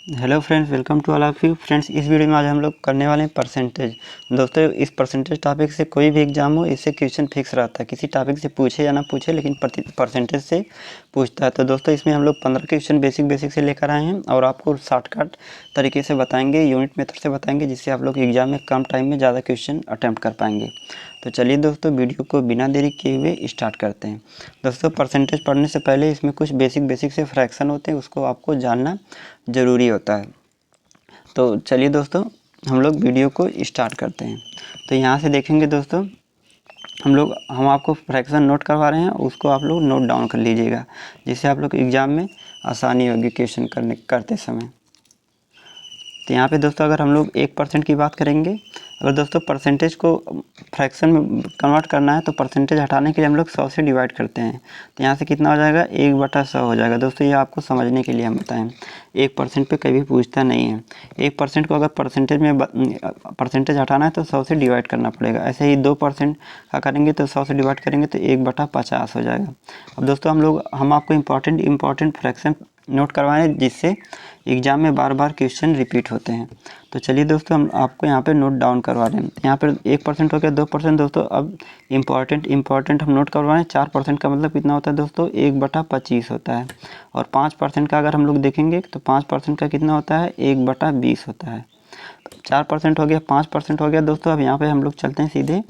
Hello friends, welcome to all of you friends. इस video में आज हम लोग करने वाले हैं परसेंटेज। दोस्तों, इस परसेंटेज टॉपिक से कोई भी एग्जाम हो, इससे क्वेश्चन फिक्स रहता है। किसी टॉपिक से पूछे या ना पूछे, लेकिन परसेंटेज से पूछता है। तो दोस्तों, इसमें हम लोग 15 क्वेश्चन बेसिक से लेकर आए हैं और आपको शॉर्टकट तरीके से बताएंगे, यूनिट मेथड से बताएंगे, जिससे आप लोग एग्जाम में कम टाइम में ज़्यादा क्वेश्चन अटैम्प्ट कर पाएंगे। तो चलिए दोस्तों, वीडियो को बिना देरी किए हुए स्टार्ट करते हैं। दोस्तों, परसेंटेज पढ़ने से पहले इसमें कुछ बेसिक से फ्रैक्शन होते हैं, उसको आपको जानना ज़रूरी होता है। तो चलिए दोस्तों, हम लोग वीडियो को स्टार्ट करते हैं। तो यहाँ से देखेंगे दोस्तों, हम आपको फ्रैक्शन नोट करवा रहे हैं, उसको आप लोग नोट डाउन कर लीजिएगा, जिससे आप लोग एग्ज़ाम में आसानी होगी क्वेश्चन करते समय। तो यहाँ पे दोस्तों, अगर हम लोग 1% की बात करेंगे, अगर दोस्तों परसेंटेज को फ्रैक्शन में कन्वर्ट करना है तो परसेंटेज हटाने के लिए हम लोग 100 से डिवाइड करते हैं। तो यहाँ से कितना हो जाएगा, 1/100 हो जाएगा। दोस्तों, ये आपको समझने के लिए हम बताएं, 1% पे कभी पूछता नहीं है। 1% को अगर परसेंटेज हटाना है तो 100 से डिवाइड करना पड़ेगा। ऐसे ही 2% का करेंगे तो 100 से डिवाइड करेंगे तो 1/50 हो जाएगा। अब दोस्तों, हम आपको इम्पॉर्टेंट फ्रैक्शन नोट करवाएं, जिससे एग्ज़ाम में बार बार क्वेश्चन रिपीट होते हैं। तो चलिए दोस्तों, हम आपको यहाँ पे नोट डाउन करवा रहे हैं। यहाँ पर 1% हो गया, 2% दोस्तों। अब इम्पॉर्टेंट हम नोट करवा रहे हैं। 4% का मतलब कितना होता है दोस्तों, 1/25 होता है। और 5% का अगर हम लोग देखेंगे तो 5% का कितना होता है, 1/20 होता है। 4% हो गया, 5% हो गया दोस्तों। अब यहाँ पे हम लोग चलते हैं सीधे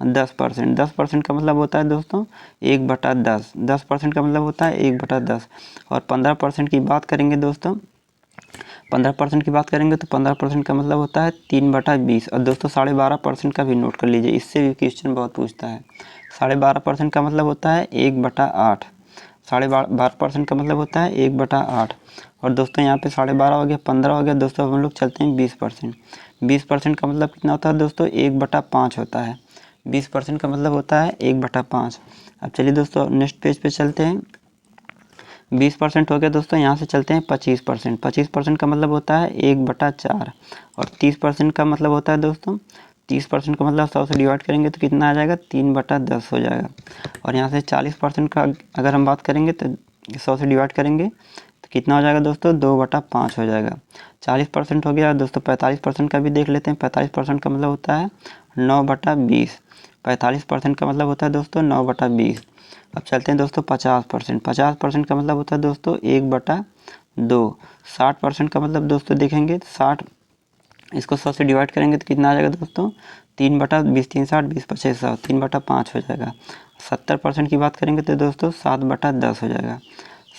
10%। 10% का मतलब होता है दोस्तों 1/10। 10% का मतलब होता है 1/10। और 15% की बात करेंगे दोस्तों, 15% की बात करेंगे तो 15% का मतलब होता है 3/20। और दोस्तों 12.5% का भी नोट कर लीजिए, इससे भी क्वेश्चन बहुत पूछता है। 12.5% का मतलब होता है 1/8। 12.5% का मतलब होता है 1/8। और दोस्तों यहाँ पे 12.5 हो गया, 15 हो गया दोस्तों। अब हम लोग चलते हैं 20%। 20% का मतलब कितना होता है दोस्तों, 1/5 होता है। 20% का मतलब होता है 1/5। अब चलिए दोस्तों, नेक्स्ट पेज पे चलते हैं। 20% हो गया दोस्तों। यहाँ से चलते हैं 25%। 25% का मतलब होता है 1/4। और 30% का मतलब होता है दोस्तों, 30% का मतलब 100 से डिवाइड करेंगे तो कितना आ जाएगा, 3/10 हो जाएगा। और यहाँ से 40% का अगर हम बात करेंगे तो 100 से डिवाइड करेंगे तो कितना हो जाएगा दोस्तों, 2/5 हो जाएगा। 40% हो गया दोस्तों। 45% का भी देख लेते हैं। 45% का मतलब होता है 9/20। 45% का मतलब होता है दोस्तों 9/20। अब चलते हैं दोस्तों 50%। 50% का मतलब होता है दोस्तों 1/2। 60% का मतलब दोस्तों देखेंगे 60, इसको 100 से डिवाइड करेंगे तो कितना आ जाएगा दोस्तों, 3/20। 3 60, 20 5 100, 3/5 हो जाएगा। 70% की बात करेंगे तो दोस्तों 7/10 हो जाएगा।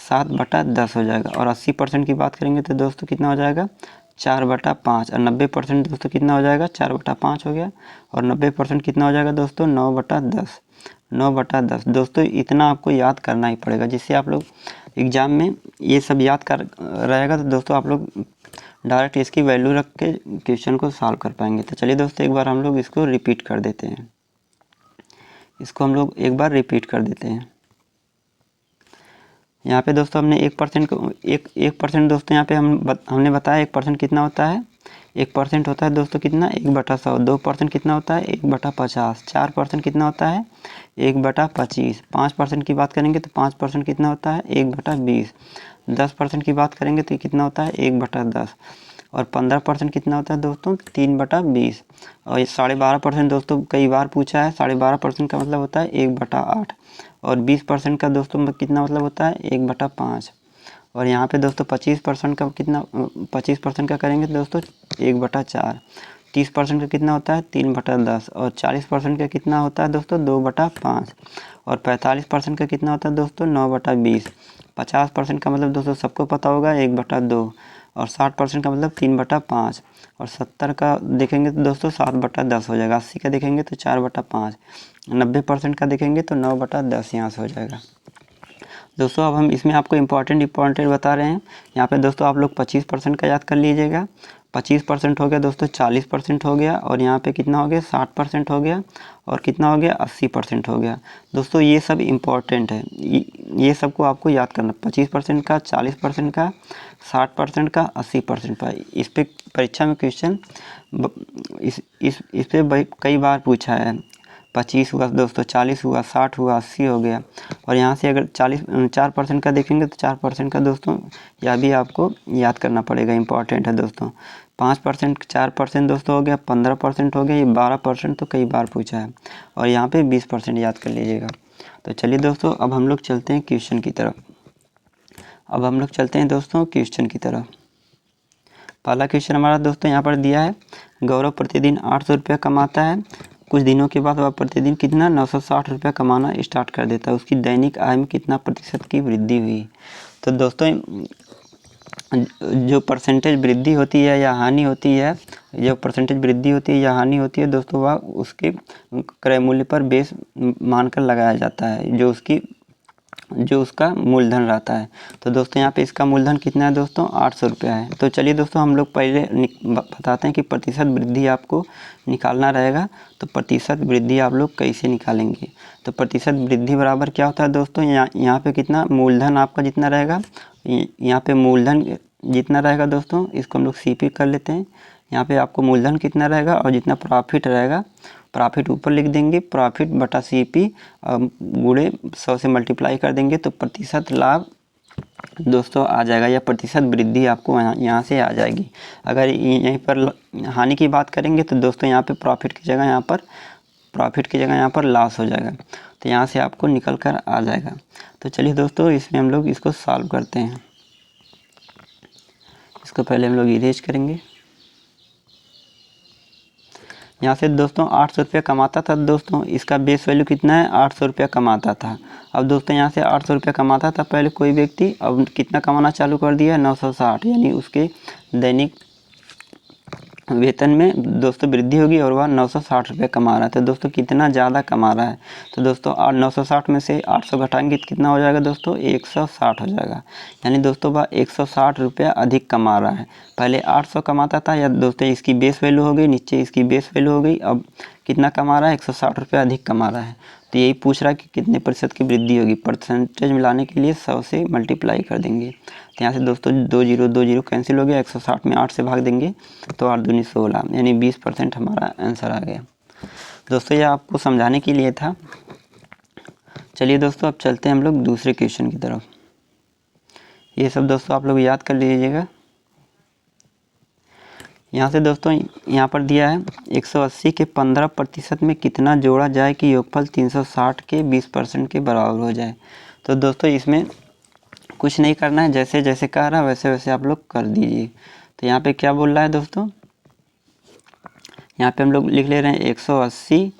7/10 हो जाएगा। और 80% की बात करेंगे तो दोस्तों कितना हो जाएगा, 4/5। और 90% दोस्तों कितना हो जाएगा, 4/5 हो गया। और 90% कितना हो जाएगा दोस्तों, 9/10। 9/10 दोस्तों, इतना आपको याद करना ही पड़ेगा, जिससे आप लोग एग्ज़ाम में ये सब याद कर रहेगा तो दोस्तों आप लोग डायरेक्ट इसकी वैल्यू रख के क्वेश्चन को सॉल्व कर पाएंगे। तो चलिए दोस्तों, एक बार हम लोग इसको रिपीट कर देते हैं। इसको हम लोग एक बार रिपीट कर देते हैं। यहाँ पे दोस्तों हमने 1% को 1% दोस्तों, यहाँ पे हमने बताया 1% कितना होता है। 1% होता है दोस्तों कितना, 1/100। 2% कितना होता है, 1/50। 4% कितना होता है, 1/25। 5% की बात करेंगे तो 5% कितना होता है, 1/20। 10% की बात करेंगे तो कितना होता है, 1/10। और 15% कितना होता है दोस्तों, 3/20। और ये 12.5% दोस्तों कई बार पूछा है। 12.5% का मतलब होता है 1/8। और 20% का दोस्तों कितना मतलब होता है, 1/5। और यहाँ पे दोस्तों 25% का कितना, 25% का करेंगे तो दोस्तों 1/4। 30% का कितना होता है, 3/10। और 40% का कितना होता है दोस्तों, 2/5। और 45% का कितना होता है दोस्तों, 9/20। 50% का मतलब दोस्तों सबको पता होगा, 1/2। और 60% का मतलब 3/5। और 70 का देखेंगे तो दोस्तों 7/10 हो जाएगा। 80 का देखेंगे तो 4/5। 90% का देखेंगे तो 9/10 यहाँ से हो जाएगा। दोस्तों, अब हम इसमें आपको इम्पॉर्टेंट बता रहे हैं। यहाँ पे दोस्तों आप लोग 25% का याद कर लीजिएगा। 25% हो गया दोस्तों, 40% हो गया। और यहाँ पे कितना हो गया, 60% हो गया। और कितना हो गया, 80% हो गया। दोस्तों ये सब इम्पॉर्टेंट है, ये सबको आपको याद करना। 25% का, 40% का, 60% का, 80% का। इस पे परीक्षा में क्वेश्चन इस पे कई बार पूछा है। 25 हुआ दोस्तों, 40 हुआ, 60 हुआ, 80 हो गया। और यहाँ से अगर 4% का देखेंगे तो 4% का दोस्तों यह भी आपको याद करना पड़ेगा, इम्पॉर्टेंट है दोस्तों। 5%, 4% दोस्तों हो गया, 15% हो गया, ये 12% तो कई बार पूछा है। और यहाँ पे 20% याद कर लीजिएगा। तो चलिए दोस्तों, अब हम लोग चलते हैं क्वेश्चन की तरफ। की तरफ पहला क्वेश्चन हमारा दोस्तों यहाँ पर दिया है, गौरव प्रतिदिन 800 रुपया कमाता है। कुछ दिनों के बाद वह प्रतिदिन कितना 960 रुपया कमाना स्टार्ट कर देता है। उसकी दैनिक आय में कितना प्रतिशत की वृद्धि हुई। तो दोस्तों जो परसेंटेज वृद्धि होती है या हानि होती है, दोस्तों वह उसके क्रय मूल्य पर बेस मानकर लगाया जाता है, जो उसका मूलधन रहता है। तो दोस्तों यहाँ पे इसका मूलधन कितना है दोस्तों, 800 रुपया है। तो चलिए दोस्तों हम लोग पहले बताते हैं कि प्रतिशत वृद्धि आपको निकालना रहेगा। तो प्रतिशत वृद्धि आप लोग कैसे निकालेंगे। तो प्रतिशत वृद्धि बराबर क्या होता है दोस्तों, यहाँ पे कितना मूलधन आपका जितना रहेगा, यहाँ पे मूलधन जितना रहेगा दोस्तों, इसको हम लोग CP कर लेते हैं। यहाँ पे आपको मूलधन कितना रहेगा और जितना प्रॉफिट रहेगा, प्रॉफिट ऊपर लिख देंगे, प्रॉफिट बटा CP गुणे 100 से मल्टीप्लाई कर देंगे तो प्रतिशत लाभ दोस्तों आ जाएगा, या प्रतिशत वृद्धि आपको यहाँ से आ जाएगी। अगर यहीं पर हानि की बात करेंगे तो दोस्तों यहाँ पे प्रॉफिट की जगह यहाँ पर लॉस हो जाएगा। तो यहाँ से आपको निकल कर आ जाएगा। तो चलिए दोस्तों इसमें हम लोग इसको सॉल्व करते हैं। इसको पहले हम लोग इरेज करेंगे। यहाँ से दोस्तों 800 रुपया कमाता था दोस्तों, इसका बेस वैल्यू कितना है, 800 रुपया कमाता था। अब दोस्तों यहाँ से 800 रुपया कमाता था पहले कोई व्यक्ति, अब कितना कमाना चालू कर दिया है, 960, यानी उसके दैनिक वेतन में दोस्तों वृद्धि होगी और वह 960 रुपये कमा रहा है। तो दोस्तों कितना ज़्यादा कमा रहा है। तो दोस्तों 960 में से 800 घटाएंगे तो कितना हो जाएगा दोस्तों, 160 हो जाएगा। यानी दोस्तों वह 160 रुपया अधिक कमा रहा है। पहले 800 कमाता था, या दोस्तों इसकी बेस वैल्यू हो गई, नीचे इसकी बेस वैल्यू हो गई। अब कितना कमा रहा है, 160 रुपया अधिक कमा रहा है। तो यही पूछ रहा है कि कितने प्रतिशत की वृद्धि होगी। परसेंटेज मिलाने के लिए 100 से मल्टीप्लाई कर देंगे। तो यहाँ से दोस्तों 2 जीरो कैंसिल हो गया, 160 में 8 से भाग देंगे तो 8 दूनी 16, यानी 20% हमारा आंसर आ गया। दोस्तों ये आपको समझाने के लिए था। चलिए दोस्तों अब चलते हैं हम लोग दूसरे क्वेश्चन की तरफ। ये सब दोस्तों आप लोग याद कर लीजिएगा। यहाँ से दोस्तों यहाँ पर दिया है 180 के 15% में कितना जोड़ा जाए कि योगफल 360 के 20% के बराबर हो जाए। तो दोस्तों इसमें कुछ नहीं करना है, जैसे जैसे कह रहा है वैसे वैसे आप लोग कर दीजिए। तो यहाँ पे क्या बोल रहा है दोस्तों, यहाँ पे हम लोग लिख ले रहे हैं 180।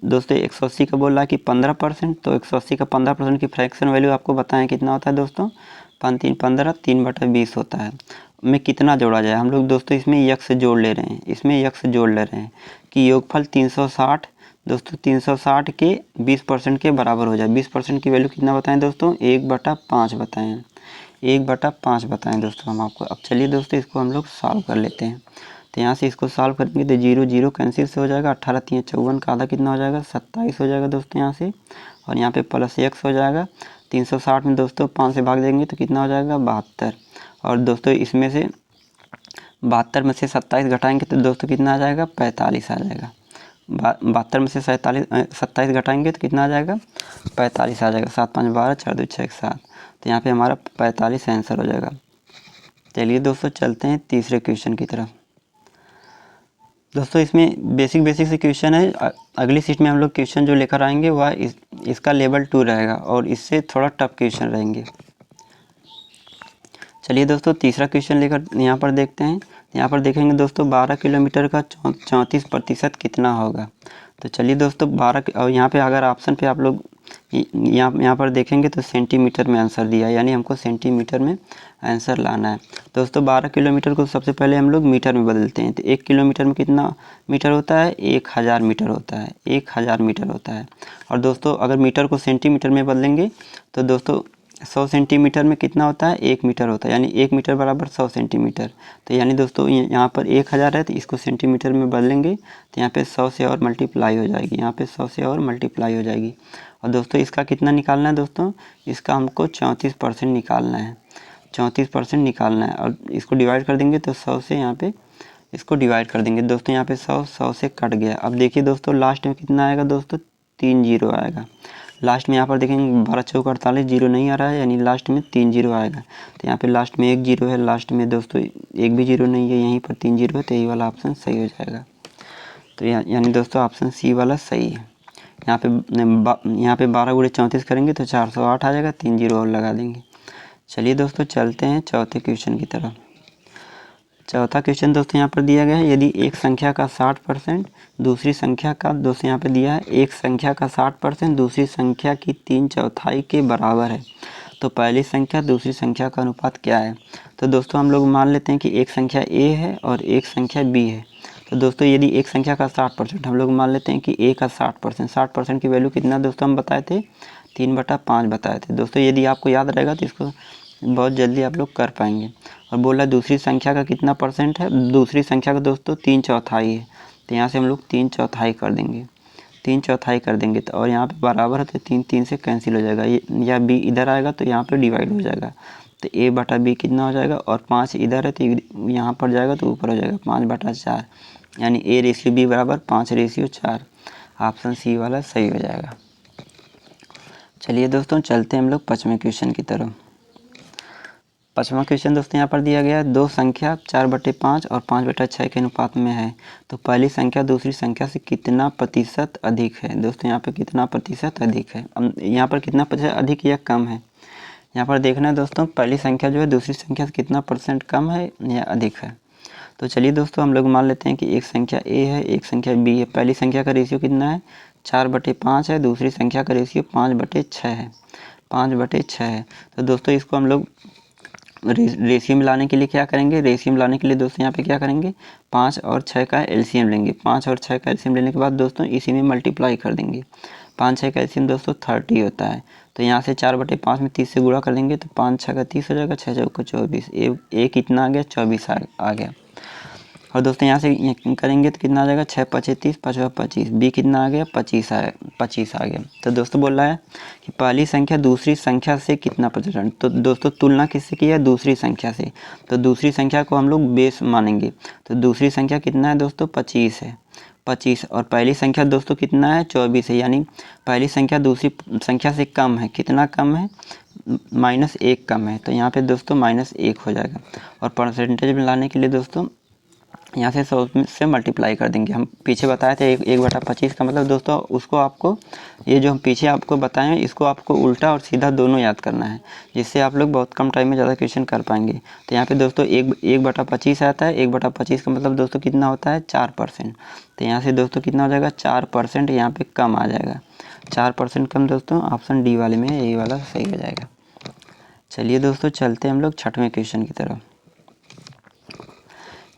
दोस्तों 180 का बोल रहा है कि 15%, तो 180 का 15% की फ्रैक्शन वैल्यू आपको बताएं कितना होता है दोस्तों, 5 3 15, 3/20 होता है। में कितना जोड़ा जाए, हम लोग दोस्तों इसमें यक्स जोड़ ले रहे हैं, कि योगफल 360 दोस्तों 360 के 20% के बराबर हो जाए। 20% की वैल्यू कितना बताएं दोस्तों, 1/5 बताएं, 1/5 बताएं दोस्तों हम आपको। अब चलिए दोस्तों इसको हम लोग सॉल्व कर लेते हैं। तो यहाँ से इसको सॉल्व करेंगे तो 0 0 कैंसिल से हो जाएगा, 18 3 54 का आधा कितना हो जाएगा, 27 हो जाएगा दोस्तों यहाँ से। और यहाँ पे प्लस x हो जाएगा। 360 में दोस्तों 5 से भाग देंगे तो कितना हो जाएगा, 72। और दोस्तों इसमें से 72 में से 27 घटाएंगे तो दोस्तों कितना आ जाएगा, 45 आ जाएगा। 72 में से 27 घटाएंगे तो कितना आ जाएगा, 45 आ जाएगा। 7 5 12, 4 2 6 7। तो यहाँ पे हमारा 45 आंसर हो जाएगा। चलिए दोस्तों चलते हैं तीसरे क्वेश्चन की तरफ। दोस्तों इसमें बेसिक से क्वेश्चन है। अगली सीट में हम लोग क्वेश्चन जो लेकर आएंगे वह इसका लेवल 2 रहेगा और इससे थोड़ा टफ क्वेश्चन रहेंगे। चलिए दोस्तों तीसरा क्वेश्चन लेकर यहाँ पर देखते हैं। यहाँ पर देखेंगे दोस्तों 12 किलोमीटर का 34% कितना होगा। तो चलिए दोस्तों 12, और यहाँ पे अगर ऑप्शन पे आप लोग यहाँ पर देखेंगे तो सेंटीमीटर में आंसर दिया है, यानी हमको सेंटीमीटर में आंसर लाना है। दोस्तों 12 किलोमीटर को सबसे पहले हम लोग मीटर में बदलते हैं। तो 1 किलोमीटर में कितना मीटर होता है, 1000 मीटर होता है, 1000 मीटर होता है। और दोस्तों अगर मीटर को सेंटीमीटर में बदलेंगे तो दोस्तों 100 सेंटीमीटर में कितना होता है, 1 मीटर होता है, यानी 1 मीटर बराबर 100 सेंटीमीटर। तो यानी दोस्तों यहाँ पर 1000 है तो इसको सेंटीमीटर में बदलेंगे तो यहाँ पे 100 से और मल्टीप्लाई हो जाएगी, यहाँ पे 100 से और मल्टीप्लाई हो जाएगी। और दोस्तों इसका कितना निकालना है दोस्तों, इसका हमको 34% निकालना है, 34% निकालना है। और इसको डिवाइड कर देंगे तो 100 से यहाँ पे इसको डिवाइड कर देंगे दोस्तों, यहाँ पे 100 से कट गया। अब देखिए दोस्तों लास्ट में कितना आएगा दोस्तों, 3 जीरो आएगा। लास्ट में यहाँ पर देखेंगे 12 चौक 48 जीरो नहीं आ रहा है, यानी लास्ट में 3 जीरो आएगा। तो यहाँ पे लास्ट में 1 जीरो है, लास्ट में दोस्तों एक भी जीरो नहीं है, यहीं पर 3 जीरो है, तो यही वाला ऑप्शन सही हो जाएगा। तो यानी दोस्तों ऑप्शन सी वाला सही है। यहाँ पे 12 गुणे 34 करेंगे तो 408 आ जाएगा, 3 जीरो और लगा देंगे। चलिए दोस्तों चलते हैं चौथे क्वेश्चन की तरफ। चौथा क्वेश्चन दोस्तों यहाँ पर दिया गया है, यदि एक संख्या का 60% दूसरी संख्या का, दोस्तों यहाँ पे दिया है एक संख्या का 60% दूसरी संख्या की 3/4 के बराबर है, तो पहली संख्या दूसरी संख्या का अनुपात क्या है। तो दोस्तों हम लोग मान लेते हैं कि एक संख्या ए है और एक संख्या बी है। तो दोस्तों यदि एक संख्या का 60%, हम लोग मान लेते हैं कि ए का 60%, 60% की वैल्यू कितना दोस्तों हम बताए थे, 3/5 बताए थे। दोस्तों यदि आपको याद रहेगा तो इसको बहुत जल्दी आप लोग कर पाएंगे। और बोला दूसरी संख्या का कितना परसेंट है, दूसरी संख्या का दोस्तों 3/4 है, तो यहाँ से हम लोग 3/4 कर देंगे, 3/4 कर देंगे। तो और यहाँ पे बराबर है तो 3 3 से कैंसिल हो जाएगा, ये या बी इधर आएगा तो यहाँ पे डिवाइड हो जाएगा, तो a/b कितना हो जाएगा, और 5 इधर है तो यहाँ पर जाएगा तो ऊपर हो जाएगा 5/4, यानी a/b बराबर 5/4। ऑप्शन सी वाला सही हो जाएगा। चलिए दोस्तों चलते हैं हम लोग पाँचवें क्वेश्चन की तरफ। पाँचवा क्वेश्चन दोस्तों यहाँ पर दिया गया है, दो संख्या 4/5 और 5/6 के अनुपात में है, तो पहली संख्या दूसरी संख्या से कितना प्रतिशत अधिक है। दोस्तों यहाँ पर कितना प्रतिशत अधिक है, यहाँ पर कितना प्रतिशत अधिक या कम है, यहाँ पर देखना है दोस्तों पहली संख्या जो है दूसरी संख्या से कितना % कम है या अधिक है। तो चलिए दोस्तों हम लोग मान लेते हैं कि एक संख्या ए है, एक संख्या बी है। पहली संख्या का रेशियो कितना है, 4/5 है, दूसरी संख्या का रेशियो 5/6 है, 5/6 है। तो दोस्तों इसको हम लोग रेशियो मिलाने के लिए क्या करेंगे, रेशियो मिलाने के लिए दोस्तों यहाँ पे क्या करेंगे, 5 और 6 का एलसीएम लेंगे। 5 और 6 का एलसीएम लेने के बाद दोस्तों इसी में मल्टीप्लाई कर देंगे। 5 6 का एलसीएम दोस्तों 30 होता है, तो यहाँ से 4/5 में 30 से गुणा कर देंगे तो 5 6 का 30 हो जाएगा, 6 चौका 24, ए कितना आ गया, 24 आ गया। और दोस्तों यहाँ से करेंगे तो कितना आ जाएगा, 6 5 30, 5 25, बी कितना आ गया, 25 आ गया। तो दोस्तों बोल रहा है कि पहली संख्या दूसरी संख्या से कितना %, तो दोस्तों तुलना किससे की है, दूसरी संख्या से, तो दूसरी संख्या को हम लोग बेस मानेंगे। तो दूसरी संख्या कितना है दोस्तों, 25 है, 25, और पहली संख्या दोस्तों कितना है, 24 है, यानी पहली संख्या दूसरी संख्या से कम है, कितना कम है, -1 कम है, तो यहाँ पे दोस्तों -1 हो जाएगा। और परसेंटेज में लाने के लिए दोस्तों यहाँ से 100 से मल्टीप्लाई कर देंगे। हम पीछे बताए थे 1/25 का मतलब दोस्तों, उसको आपको ये जो हम पीछे आपको बताए हैं इसको आपको उल्टा और सीधा दोनों याद करना है, जिससे आप लोग बहुत कम टाइम में ज़्यादा क्वेश्चन कर पाएंगे। तो यहाँ पे दोस्तों 1/25 आता है, 1/25 का मतलब दोस्तों कितना होता है, 4%। तो यहाँ से दोस्तों कितना हो जाएगा, 4% यहाँ पे कम आ जाएगा, 4% कम दोस्तों ऑप्शन डी वाले में, यही वाला सही हो जाएगा। चलिए दोस्तों चलते हैं हम लोग छठवें क्वेश्चन की तरफ।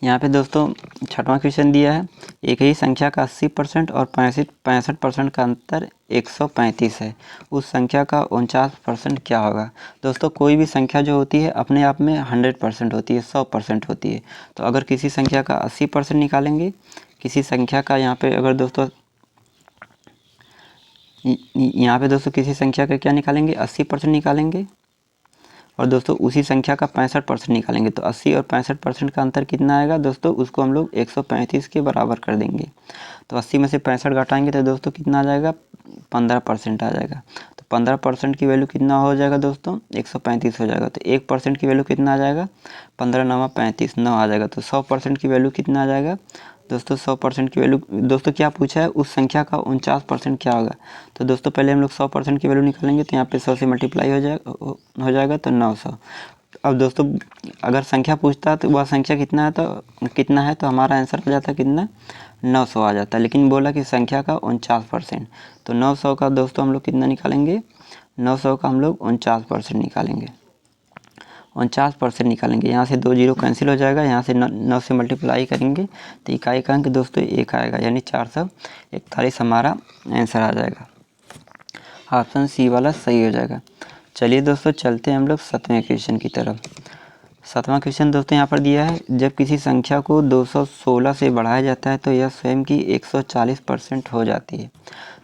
यहाँ पे दोस्तों छठवां क्वेश्चन दिया है, एक ही संख्या का 80% और 65% का अंतर 135 है, उस संख्या का 49% क्या होगा। दोस्तों कोई भी संख्या जो होती है अपने आप में 100% होती है, 100% होती है। तो अगर किसी संख्या का 80% निकालेंगे, किसी संख्या का यहाँ पे अगर दोस्तों यहाँ पे दोस्तों किसी संख्या का क्या निकालेंगे, 80% निकालेंगे, और दोस्तों उसी संख्या का 65% निकालेंगे, तो 80 और 65% का अंतर कितना आएगा दोस्तों, उसको हम लोग 135 के बराबर कर देंगे। तो 80 में से 65 घटाएंगे तो दोस्तों कितना आ जाएगा, 15% आ जाएगा। तो 15% की वैल्यू कितना हो जाएगा दोस्तों, 135 हो जाएगा। तो 1% की वैल्यू कितना आ जाएगा, 15 9 35, 9 आ जाएगा। तो 100% की वैल्यू कितना आ जाएगा दोस्तों, 100% की वैल्यू दोस्तों क्या पूछा है, उस संख्या का 49% क्या होगा। तो दोस्तों पहले हम लोग 100% की वैल्यू निकालेंगे, तो यहाँ पे 100 से मल्टीप्लाई हो जाएगा तो 900। अब दोस्तों अगर संख्या पूछता है तो वह संख्या कितना है तो हमारा आंसर हो जाता है कितना, 900 आ जाता है। लेकिन बोला कि संख्या का 49%, तो 900 का दोस्तों हम लोग कितना निकालेंगे, 900 का हम लोग 49% निकालेंगे, 49% निकालेंगे। यहाँ से 2 जीरो कैंसिल हो जाएगा, यहाँ से 9 से मल्टीप्लाई करेंगे तो इकाई का अंक दोस्तों 1 आएगा, यानी 441 हमारा आंसर आ जाएगा। ऑप्शन सी वाला सही हो जाएगा। चलिए दोस्तों चलते हैं हम लोग 7वें क्वेश्चन की तरफ। 7वां क्वेश्चन दोस्तों यहाँ पर दिया है, जब किसी संख्या को 216 से बढ़ाया जाता है तो यह स्वयं की 140% हो जाती है,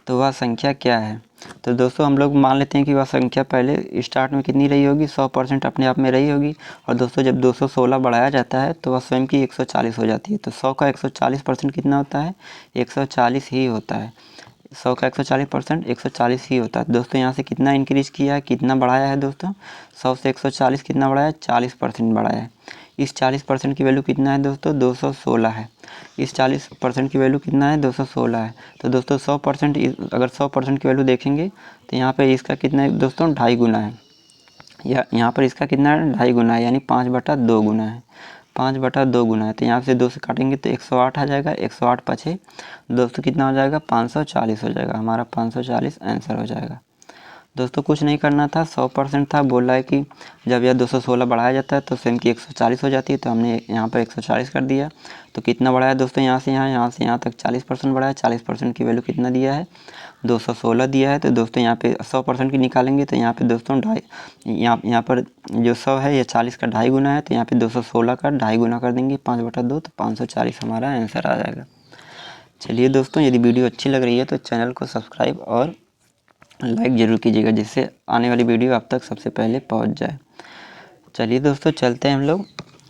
तो वह संख्या क्या है। तो दोस्तों हम लोग मान लेते हैं कि वह संख्या पहले स्टार्ट में कितनी रही होगी, 100% अपने आप में रही होगी, और दोस्तों जब 216 बढ़ाया जाता है तो वह स्वयं की 140 हो जाती है। तो 100 का 140% कितना होता है, 140 ही होता है। 100 का 140%, 140 ही होता है। दोस्तों यहाँ से कितना इंक्रीज़ किया है, कितना बढ़ाया है दोस्तों, 100 से 140 कितना बढ़ाया है, 40% बढ़ाया है। इस 40% की वैल्यू कितना है दोस्तों, 216 है। इस 40% की वैल्यू कितना है, 216 है। तो दोस्तों 100% अगर 100% की वैल्यू देखेंगे तो यहाँ पे इसका कितना है दोस्तों, 2.5 गुना है। यहाँ पर इसका कितना है, 2.5 गुना है, यानी 5/2 गुना है। 5/2 गुना है। तो यहाँ से 2 से काटेंगे तो 108 आ जाएगा। 108 पचे दोस्तों कितना हो जाएगा, 540 हो जाएगा। हमारा 540 आंसर हो जाएगा। दोस्तों कुछ नहीं करना था, 100% था। बोल रहा है कि जब यह 216 बढ़ाया जाता है तो सेम की 140 हो जाती है, तो हमने यहाँ पर 140 कर दिया। तो कितना बढ़ाया दोस्तों, यहाँ से यहाँ यहाँ तक 40% बढ़ाया। 40% की वैल्यू कितना दिया है, 216 दिया है। तो दोस्तों यहाँ पे 100% की निकालेंगे तो यहाँ पे दोस्तों यहाँ पर जो 100 है ये 40 का 2.5 गुना है, तो यहाँ पे 216 का 2.5 गुना कर देंगे, 5/2, तो 540 हमारा आंसर आ जाएगा। चलिए दोस्तों, यदि वीडियो अच्छी लग रही है तो चैनल को सब्सक्राइब और लाइक ज़रूर कीजिएगा, जिससे आने वाली वीडियो आप तक सबसे पहले पहुंच जाए। चलिए दोस्तों, चलते हैं हम लोग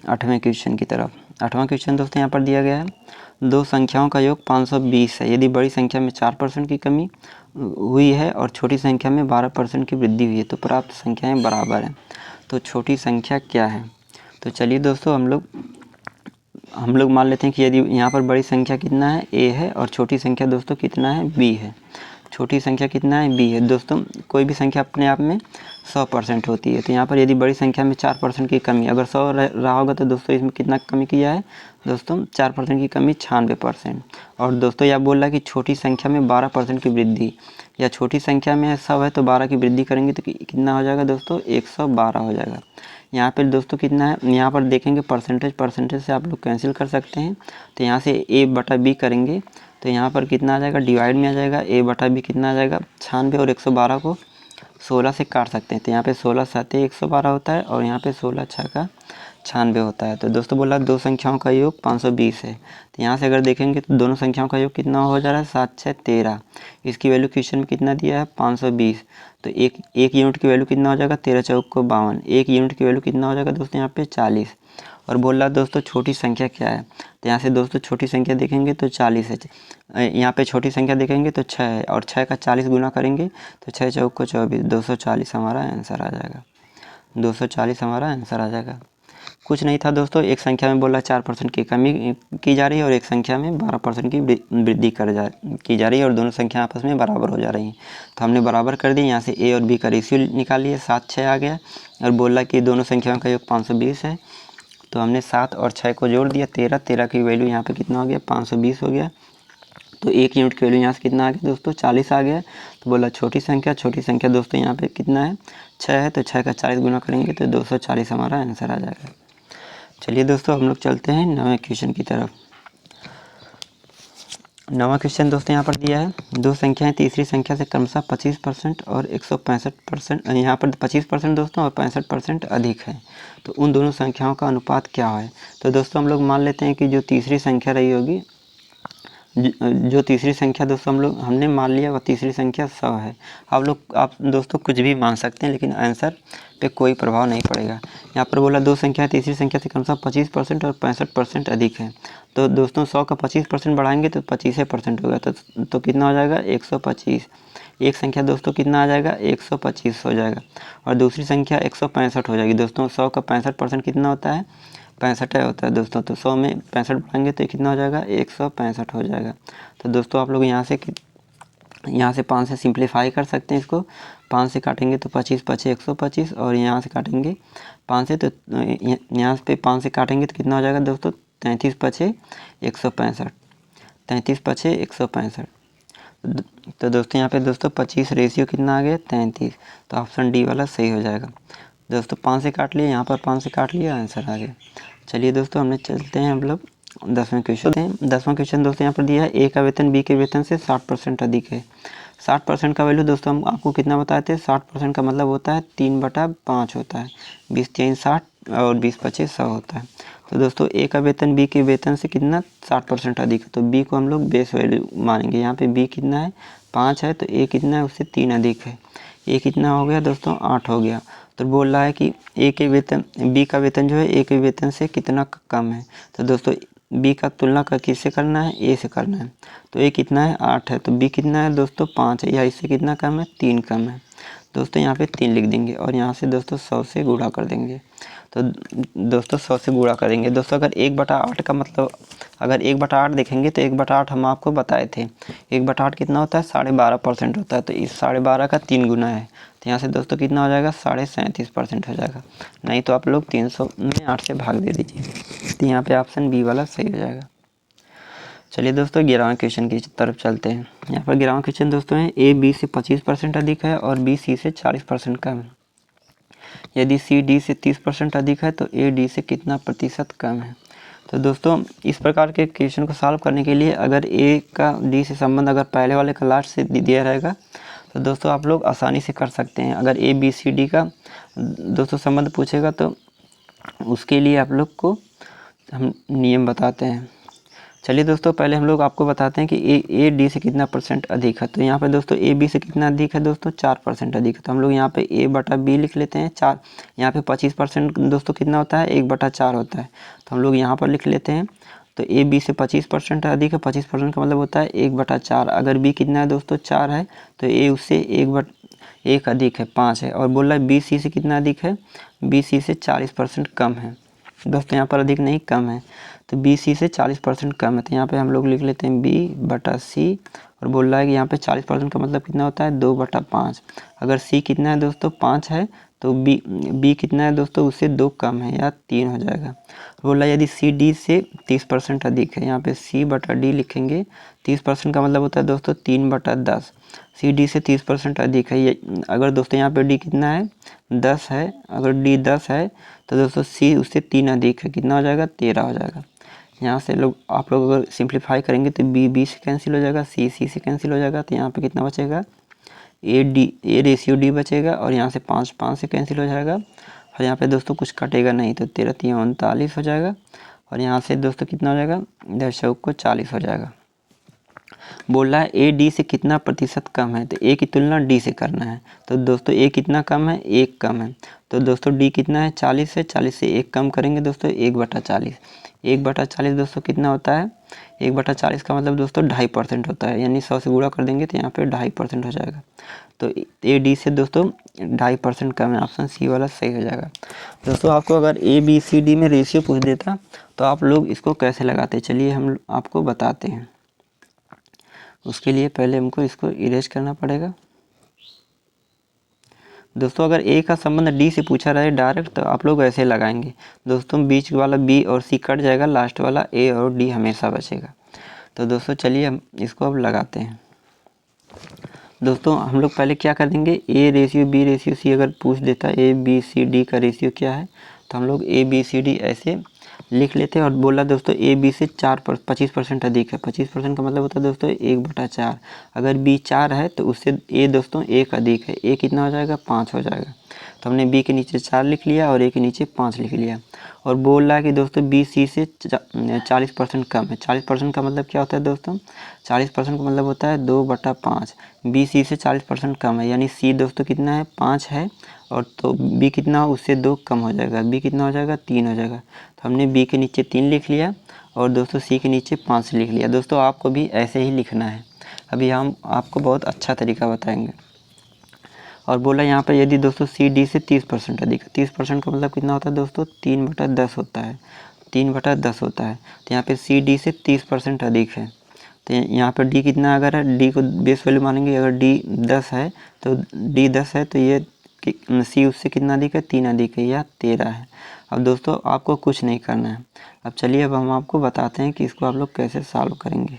8वें क्वेश्चन की तरफ। 8वां क्वेश्चन दोस्तों यहाँ पर दिया गया है, दो संख्याओं का योग 520 है। यदि बड़ी संख्या में 4% की कमी हुई है और छोटी संख्या में 12% की वृद्धि हुई है तो प्राप्त संख्याएं बराबर हैं। तो छोटी संख्या क्या है। तो चलिए दोस्तों, हम लोग मान लेते हैं कि यदि यहाँ पर बड़ी संख्या कितना है, a है, और छोटी संख्या दोस्तों कितना है, b है। छोटी संख्या कितना है, b है। दोस्तों कोई भी संख्या अपने आप में 100% होती है। तो यहाँ पर यदि बड़ी संख्या में 4% की कमी, अगर 100 रहा होगा तो दोस्तों इसमें कितना कमी किया है दोस्तों, 4% की कमी 96%। और दोस्तों यह बोल रहा है कि छोटी संख्या में 12% की वृद्धि, या छोटी संख्या में 100 है तो 12 की वृद्धि करेंगे तो कितना हो जाएगा दोस्तों, 112 हो जाएगा। यहाँ पर दोस्तों कितना है, यहाँ पर देखेंगे परसेंटेज से आप लोग कैंसिल कर सकते हैं। तो यहाँ से a/b करेंगे तो यहाँ पर कितना आ जाएगा, डिवाइड में आ जाएगा। a/b कितना आ जाएगा, 96, और 112 को 16 से काट सकते हैं। तो यहाँ पे 16 7 112 होता है, और यहाँ पे 16 6 का 96 होता है। तो दोस्तों बोला दो संख्याओं का योग 520 है। तो यहाँ से अगर देखेंगे तो दोनों संख्याओं का योग कितना हो जा रहा है, 7 6 13। इसकी वैल्यू क्वेश्चन में कितना दिया है, 520। तो एक यूनिट की वैल्यू कितना हो जाएगा, 13 चौक को 52। एक यूनिट की वैल्यू कितना हो जाएगा दोस्तों, यहाँ पे 40। और बोल रहा दोस्तों छोटी संख्या क्या है। तो यहाँ से दोस्तों छोटी संख्या देखेंगे तो 40 है। यहाँ पे छोटी संख्या देखेंगे तो 6 है, और 6 का 40 गुना करेंगे तो 6 चौक को 24, 240 हमारा आंसर आ जाएगा। 240 हमारा आंसर आ जाएगा। कुछ नहीं था दोस्तों, एक संख्या में बोला 4% की कमी की जा रही है और एक संख्या में 12% की वृद्धि की जा रही है, और दोनों संख्या आपस में बराबर हो जा रही हैं। तो हमने बराबर कर दी। यहाँ से a और b का रेशियो निकाल लिया, 7 6 आ गया। और बोला कि दोनों संख्याओं का योग 520 है। तो हमने 7 और 6 को जोड़ दिया, 13 की वैल्यू यहाँ पे कितना हो गया, 520 हो गया। तो एक यूनिट की वैल्यू यहाँ से कितना आ गया दोस्तों, 40 आ गया। तो बोला छोटी संख्या दोस्तों यहाँ पे कितना है, 6 है। तो 6 का 40 गुना करेंगे तो 240 हमारा आंसर आ जाएगा। चलिए दोस्तों, हम लोग चलते हैं 9वें क्वेश्चन की तरफ। 9वां क्वेश्चन दोस्तों यहाँ पर दिया है, दो संख्याएं तीसरी संख्या से क्रमशः 25% और 165%, यहाँ पर 25% दोस्तों और 65% अधिक है। तो उन दोनों संख्याओं का अनुपात क्या है। तो दोस्तों हम लोग मान लेते हैं कि जो तीसरी संख्या रही होगी, जो तीसरी संख्या दोस्तों हमने मान लिया वो तीसरी संख्या 100 है। आप दोस्तों कुछ भी मान सकते हैं, लेकिन आंसर पे कोई प्रभाव नहीं पड़ेगा। यहाँ पर बोला दो संख्या तीसरी संख्या से क्रमशः 25% और 65% अधिक है। तो दोस्तों 100 का 25% बढ़ाएंगे तो 25% होगा। तो कितना हो जाएगा, 125। एक संख्या दोस्तों कितना आ जाएगा, 125 हो जाएगा, और दूसरी संख्या 165 हो जाएगी। दोस्तों 100 का 65% कितना होता है, 65 होता है दोस्तों। तो 100 में 65 बढ़ाएंगे तो कितना हो जाएगा, 165 हो जाएगा। तो दोस्तों आप लोग यहाँ से 5 से सिंप्लीफाई कर सकते हैं। इसको 5 से काटेंगे तो 25 पचे 125, और यहाँ से काटेंगे 5 से तो यहाँ पे 5 से काटेंगे तो कितना हो जाएगा दोस्तों, 33 पचे 165, 33 पचे 165। तो दोस्तों यहाँ पे दोस्तों 25 रेशियो कितना आ गया, 33। तो ऑप्शन डी वाला सही हो जाएगा। दोस्तों 5 से काट लिया, यहाँ पर 5 से काट लिया, आंसर आ गया। चलिए दोस्तों, हमने चलते हैं हम लोग 10वें क्वेश्चन। 10वां क्वेश्चन दोस्तों यहाँ पर दिया है, ए का वेतन बी के वेतन से 60% अधिक है। 60% का वैल्यू दोस्तों हम आपको कितना बताए थे, 60% का मतलब होता है 3/5 होता है। 20 3 60 और 20 पचे 100 होता है। तो दोस्तों ए का वेतन बी के वेतन से कितना, 60% अधिक है। तो बी को हम लोग बेस वैल्यू मानेंगे। यहाँ पे बी कितना है, 5 है, तो ए कितना है, उससे 3 अधिक है। ए कितना हो गया दोस्तों, 8 हो गया। तो बोल रहा है कि बी का वेतन जो है ए के वेतन से कितना कम है। तो दोस्तों बी का तुलना का किससे करना है, ए से करना है। तो ए कितना है 8 है, तो बी कितना है दोस्तों 5 है, या इससे कितना कम है 3 कम है। दोस्तों यहाँ पे 3 लिख देंगे और यहाँ से दोस्तों 100 से गुणा कर देंगे। तो दोस्तों 100 से गुणा करेंगे। दोस्तों अगर 1/8 का मतलब, अगर 1/8 देखेंगे तो 1/8 हम आपको बताए थे, 1/8 कितना होता है 12.5% होता है। तो इस 12.5 का 3 गुना है, तो यहाँ से दोस्तों कितना हो जाएगा 37.5% हो जाएगा। नहीं तो आप लोग 300 में 8 से भाग दे दीजिए, तो यहाँ पे ऑप्शन बी वाला सही हो जाएगा। चलिए दोस्तों 11वें क्वेश्चन की तरफ चलते हैं। यहाँ पर 11वां क्वेश्चन दोस्तों है, ए बी से 25% अधिक है और बी सी से 40% कम है। यदि सी डी से 30% अधिक है तो ए डी से कितना प्रतिशत कम है। तो दोस्तों इस प्रकार के क्वेश्चन को सॉल्व करने के लिए अगर ए का डी से संबंध अगर पहले वाले का लास्ट से दिया रहेगा तो दोस्तों आप लोग आसानी से कर सकते हैं। अगर ए बी सी डी का दोस्तों संबंध पूछेगा तो उसके लिए आप लोग को हम नियम बताते हैं। चलिए दोस्तों पहले हम लोग आपको बताते हैं कि ए डी से कितना % अधिक है। तो यहाँ पे दोस्तों ए बी से कितना अधिक है दोस्तों 4% अधिक है। तो हम लोग यहाँ पे ए बटा बी लिख लेते हैं 4। यहाँ पे 25% दोस्तों कितना होता है 1/4 होता है, तो हम लोग यहाँ पर लिख लेते हैं। तो ए बी से 25% अधिक है, 25% का मतलब होता है 1/4। अगर बी कितना है दोस्तों 4 है तो ए उससे 1 अधिक है 5 है। और बोल रहा है बी सी से कितना अधिक है, बी सी से 40% कम है। दोस्तों यहाँ पर अधिक नहीं कम है, तो बी सी से 40% कम है। तो यहाँ पे हम लोग लिख लेते हैं बी बटा सी, और बोल रहा है कि यहाँ पे 40% का मतलब कितना होता है 2/5। अगर सी कितना है दोस्तों 5 है तो बी कितना है दोस्तों उससे 2 कम है या 3 हो जाएगा। बोल रहा है यदि सी डी से 30% अधिक है, यहाँ पे सी बटा डी लिखेंगे। 30% का मतलब होता है दोस्तों 3/10। सी डी से 30% अधिक है, ये अगर दोस्तों यहाँ पे डी कितना है 10 है, अगर डी 10 है तो दोस्तों सी उससे 3 अधिक है, कितना हो जाएगा 13 हो जाएगा। यहाँ से आप लोग अगर सिंप्लीफाई करेंगे तो बी बी से कैंसिल हो जाएगा, सी सी से कैंसिल हो जाएगा। तो यहाँ पे कितना बचेगा ए रेशियो डी बचेगा, और यहाँ से 5 से कैंसिल हो जाएगा, और यहाँ पे दोस्तों कुछ कटेगा नहीं, तो 13 3 39 हो जाएगा। और यहाँ से दोस्तों कितना हो जाएगा इधर चौक को 40 हो जाएगा। बोल रहा है ए डी से कितना प्रतिशत कम है, तो ए की तुलना डी से करना है। तो दोस्तों ए कितना कम है 1 कम है, तो दोस्तों डी कितना है 40 है, 40 से 1 कम करेंगे दोस्तों 1/40। 1/40 दोस्तों कितना होता है 1/40 का मतलब दोस्तों 2.5% होता है, यानी 100 से गुणा कर देंगे तो यहाँ पे 2.5% हो जाएगा। तो ए डी से दोस्तों 2.5% कम है, ऑप्शन सी वाला सही हो जाएगा। दोस्तों आपको अगर ए बी सी डी में रेशियो पूछ देता तो आप लोग इसको कैसे लगाते, चलिए हम आपको बताते हैं। उसके लिए पहले हमको इसको इरेज करना पड़ेगा। दोस्तों अगर ए का संबंध डी से पूछा रहे डायरेक्ट तो आप लोग ऐसे लगाएंगे दोस्तों, बीच वाला बी और सी कट जाएगा, लास्ट वाला ए और डी हमेशा बचेगा। तो दोस्तों चलिए हम इसको अब लगाते हैं। दोस्तों हम लोग पहले क्या कर देंगे, A ratio B ratio C अगर पूछ देता ए बी सी डी का रेशियो क्या है, तो हम लोग ए बी सी डी ऐसे लिख लेते हैं। और बोला दोस्तों ए बी से 25% अधिक है, 25% का मतलब होता है दोस्तों 1/4। अगर बी 4 है तो उससे ए दोस्तों 1 अधिक है, ए कितना हो जाएगा 5 हो जाएगा। तो हमने बी के नीचे 4 लिख लिया और ए के नीचे 5 लिख लिया। और बोल रहा है कि दोस्तों बी सी से 40% कम है। 40% का मतलब क्या होता है दोस्तों, 40% का मतलब होता है 2/5। बी सी से 40% कम है, यानी सी दोस्तों कितना है 5 है, और तो बी कितना हो उससे 2 कम हो जाएगा, बी कितना हो जाएगा 3 हो जाएगा। तो हमने बी के नीचे 3 लिख लिया और दोस्तों सी के नीचे 5 लिख लिया। दोस्तों आपको भी ऐसे ही लिखना है, अभी हम आपको बहुत अच्छा तरीका बताएंगे। और बोला यहाँ पर यदि दोस्तों सी डी से 30% अधिक है, 30% का मतलब कितना होता है दोस्तों 3/10 होता है, 3/10 होता है। तो यहाँ पे सी डी से 30% अधिक है, तो यहाँ पर डी कितना अगर है, डी को बेस वैल्यू मानेंगे, अगर डी 10 है तो डी 10 है तो ये सी उससे कितना अधिक है 3 अधिक है या 13 है। अब दोस्तों आपको कुछ नहीं करना है। अब चलिए अब हम आपको बताते हैं कि इसको आप लोग कैसे सॉल्व करेंगे।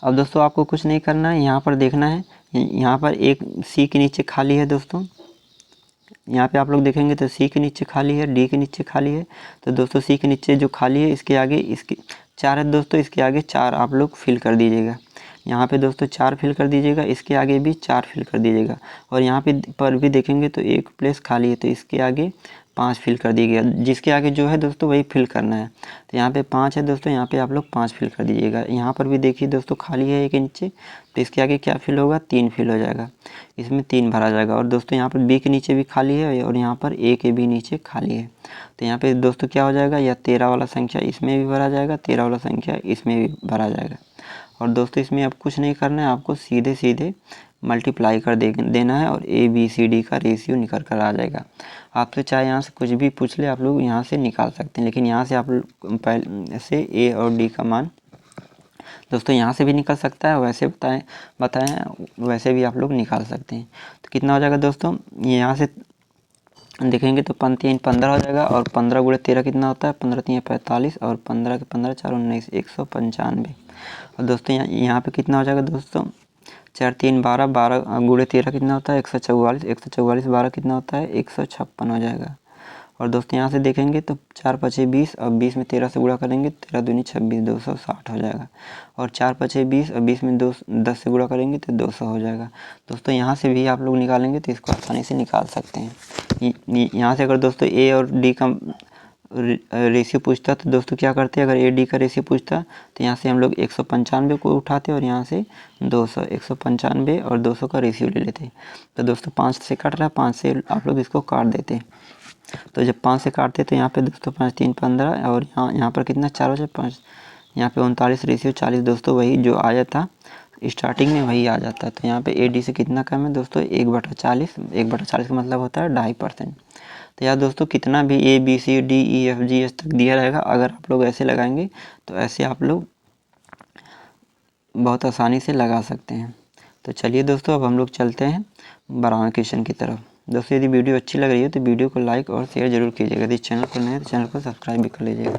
अब दोस्तों आपको कुछ नहीं करना है, यहाँ पर देखना है, यहाँ पर एक सी के नीचे खाली है दोस्तों, यहाँ पे आप लोग देखेंगे तो सी के नीचे खाली है, डी के नीचे खाली है। तो दोस्तों सी के नीचे जो खाली है इसके आगे इसके 4 है दोस्तों, इसके आगे 4 आप लोग फिल कर दीजिएगा। यहाँ पे दोस्तों 4 फिल कर दीजिएगा, इसके आगे भी 4 फिल कर दीजिएगा। और यहाँ पे पर भी देखेंगे तो एक प्लेस खाली है, तो इसके आगे 5 फिल कर दीजिएगा। जिसके आगे जो है दोस्तों वही फिल करना है। तो यहाँ पे 5 है दोस्तों, यहाँ पे आप लोग 5 फिल कर दीजिएगा। यहाँ पर भी देखिए दोस्तों खाली है एक नीचे, तो इसके आगे क्या फिल होगा, 3 फिल हो जाएगा, इसमें 3 भरा जाएगा। और दोस्तों यहाँ पर बी के नीचे भी खाली है और यहाँ पर ए के भी नीचे खाली है। तो यहाँ पे दोस्तों क्या हो जाएगा, यह 13 वाला संख्या इसमें भी भरा जाएगा, 13 वाला संख्या इसमें भी भरा जाएगा। और दोस्तों इसमें अब कुछ नहीं करना है, आपको सीधे सीधे मल्टीप्लाई कर देना है और ए बी सी डी का रेशियो निकल कर आ जाएगा। आपसे चाहे यहाँ से कुछ भी पूछ ले, आप लोग यहाँ से निकाल सकते हैं, लेकिन यहाँ से आप लोग पहले से ए और डी का मान दोस्तों यहाँ से भी निकल सकता है, वैसे बताएं वैसे भी आप लोग निकाल सकते हैं। तो कितना हो जाएगा दोस्तों, यहाँ से देखेंगे तो 15 हो जाएगा और 15 गुणे 13 कितना होता है, 15 3 45 और 15 के 15 4 19 195। और दोस्तों यहाँ पे कितना हो जाएगा दोस्तों, 4 3 12 12 गुणे 13 कितना होता है 144, 144 12 कितना होता है 156 हो जाएगा। और दोस्तों यहाँ से देखेंगे तो 4 5 20 और 20 में 13 से गुणा करेंगे 13 दूनी 26 260 हो जाएगा। और 4 5 20 और 20 में 10 से गुणा करेंगे तो 200 हो जाएगा। दोस्तों यहाँ से भी आप लोग निकालेंगे तो इसको आसानी से निकाल सकते हैं। यहाँ से अगर दोस्तों ए और डी का रेशियो पूछता तो दोस्तों क्या करते हैं, अगर ए डी का रेशियो पूछता तो यहाँ से हम लोग 195 को उठाते और यहाँ से 200 195 और 200 का रेशियो ले लेते। तो दोस्तों 5 से कट रहा है, 5 से आप लोग इसको काट देते। तो जब 5 से काटते तो यहाँ पे दोस्तों 5 3 15 और यहाँ पर कितना 4 बचे 5, यहाँ पे 39 रेशियो 40 दोस्तों वही जो आया था स्टार्टिंग में वही आ जाता है। तो यहाँ पे ए डी से कितना कम है दोस्तों 1/40, 1/40 का मतलब होता है 2.5%। तो यार दोस्तों कितना भी A B C D E F G H तक दिया रहेगा, अगर आप लोग ऐसे लगाएंगे तो ऐसे आप लोग बहुत आसानी से लगा सकते हैं। तो चलिए दोस्तों अब हम लोग चलते हैं 12वें क्वेश्चन की तरफ। दोस्तों यदि वीडियो अच्छी लग रही है तो वीडियो को लाइक और शेयर जरूर कीजिएगा। यदि चैनल पर नए हैं तो चैनल को सब्सक्राइब भी कर लीजिएगा।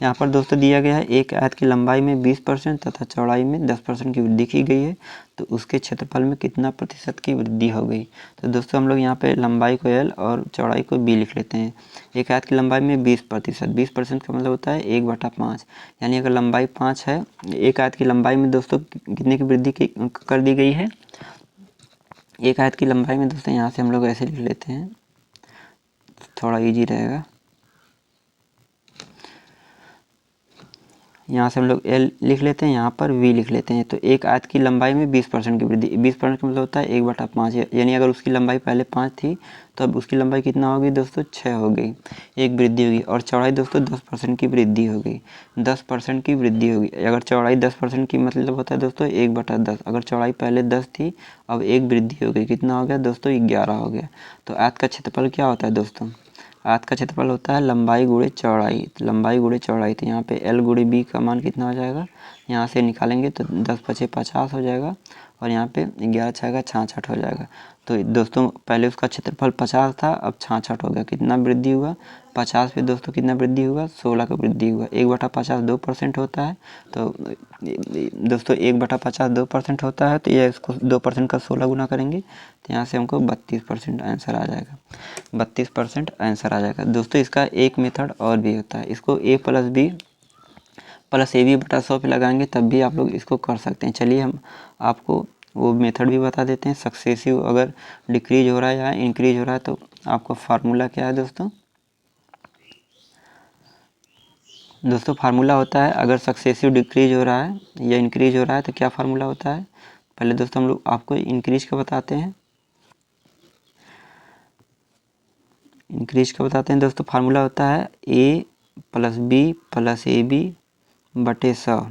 यहाँ पर दोस्तों दिया गया है एक आयत की लंबाई में 20% तथा चौड़ाई में 10% की वृद्धि की गई है, तो उसके क्षेत्रफल में कितना प्रतिशत की वृद्धि हो गई। तो दोस्तों हम लोग यहाँ पे लंबाई को एल और चौड़ाई को बी लिख लेते हैं। एक आयत की लंबाई में 20%, 20% का मतलब होता है 1/5, यानी अगर लंबाई 5 है, एक आयत की लंबाई में दोस्तों कितने की वृद्धि कर दी गई है, एक आयत की लंबाई में दोस्तों यहाँ से हम लोग ऐसे लिख लेते हैं, थोड़ा इजी रहेगा। यहाँ से हम लोग एल लिख लेते हैं, यहाँ पर वी लिख लेते हैं। तो एक आयत की लंबाई में 20% की वृद्धि, 20% का मतलब होता है 1/5, यानी अगर उसकी लंबाई पहले 5 थी तो अब उसकी लंबाई कितना होगी दोस्तों 6 हो गई, एक वृद्धि होगी। और चौड़ाई दोस्तों 10% की वृद्धि हो गई, 10% की वृद्धि होगी। अगर चौड़ाई 10% की मतलब होता है दोस्तों 1/10, अगर चौड़ाई पहले 10 थी अब एक वृद्धि हो गई, कितना हो गया दोस्तों 11 हो गया। तो आयत का क्षेत्रफल क्या होता है दोस्तों, आयत का क्षेत्रफल होता है लंबाई गुणे चौड़ाई, लंबाई गुणे चौड़ाई। तो यहाँ पे एल गुणे बी का मान कितना हो जाएगा, यहाँ से निकालेंगे तो 10 5 50 हो जाएगा और यहाँ पे 11 6 66 हो जाएगा। तो दोस्तों पहले उसका क्षेत्रफल 50 था, अब 66 हो गया। कितना वृद्धि हुआ, 50 पे दोस्तों कितना वृद्धि हुआ 16 का वृद्धि हुआ। 1/50 2% होता है, तो दोस्तों 1/50 2% होता है, तो ये इसको 2% का 16 गुना करेंगे तो यहाँ से हमको 32% आंसर आ जाएगा, 32% आंसर आ जाएगा। दोस्तों इसका एक मेथड और भी होता है, इसको a + b + ab/100 पे लगाएंगे तब भी आप लोग इसको कर सकते हैं। चलिए हम आपको वो मेथड भी बता देते हैं। सक्सेसिव अगर डिक्रीज हो रहा है या इंक्रीज हो रहा है तो आपको फार्मूला क्या है दोस्तों, फार्मूला होता है अगर सक्सेसिव डिक्रीज हो रहा है या इंक्रीज हो रहा है तो क्या फार्मूला होता है। पहले दोस्तों हम लोग आपको इंक्रीज का बताते हैं, दोस्तों फार्मूला होता है a + b + ab/100